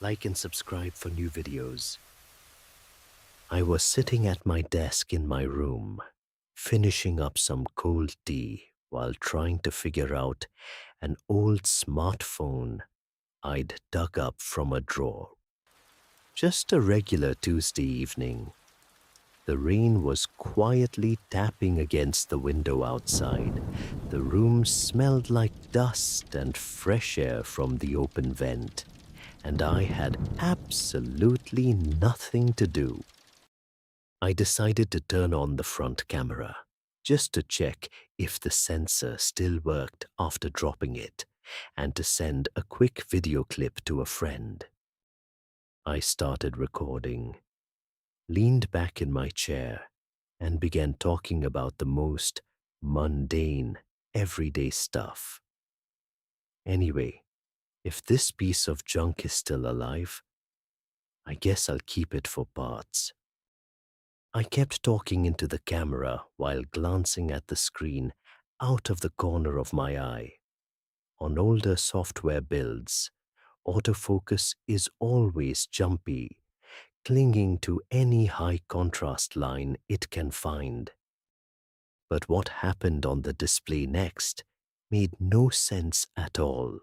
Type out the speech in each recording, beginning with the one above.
like and subscribe for new videos. I was sitting at my desk in my room, finishing up some cold tea while trying to figure out an old smartphone I'd dug up from a drawer. Just a regular Tuesday evening. The rain was quietly tapping against the window outside. The room smelled like dust and fresh air from the open vent, and I had absolutely nothing to do. I decided to turn on the front camera, just to check if the sensor still worked after dropping it, and to send a quick video clip to a friend. I started recording, leaned back in my chair, and began talking about the most mundane, everyday stuff. Anyway, if this piece of junk is still alive, I guess I'll keep it for parts. I kept talking into the camera while glancing at the screen out of the corner of my eye. On older software builds, autofocus is always jumpy, clinging to any high contrast line it can find. But what happened on the display next made no sense at all.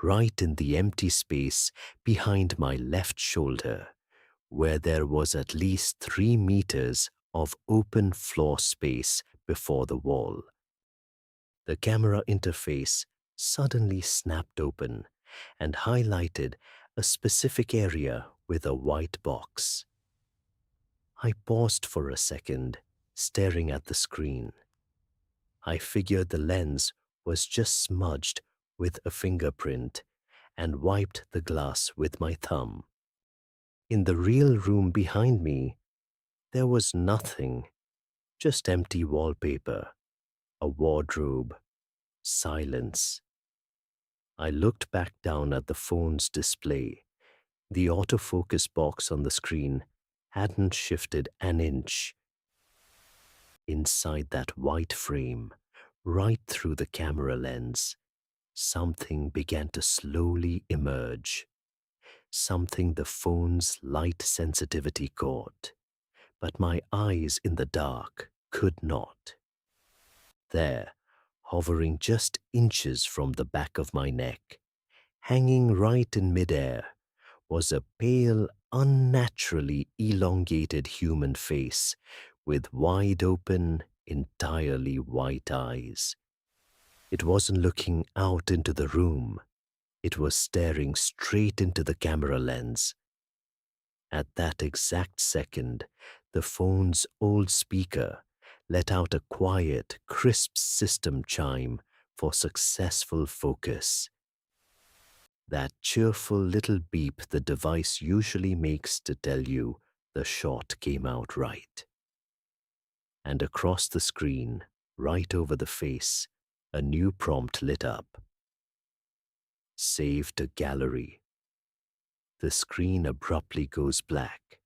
Right in the empty space behind my left shoulder, where there was at least 3 meters of open floor space before the wall, the camera interface suddenly snapped open and highlighted a specific area with a white box. I paused for a second, staring at the screen. I figured the lens was just smudged with a fingerprint and wiped the glass with my thumb. In the real room behind me, there was nothing, just empty wallpaper, a wardrobe, silence. I looked back down at the phone's display. The autofocus box on the screen hadn't shifted an inch. Inside that white frame, right through the camera lens, something began to slowly emerge. Something the phone's light sensitivity caught, but my eyes in the dark could not. There, hovering just inches from the back of my neck, hanging right in midair, was a pale, unnaturally elongated human face with wide open, entirely white eyes. It wasn't looking out into the room. It was staring straight into the camera lens. At that exact second, the phone's old speaker let out a quiet, crisp system chime for successful focus. That cheerful little beep the device usually makes to tell you the shot came out right. And across the screen, right over the face, a new prompt lit up. Save to gallery. The screen abruptly goes black,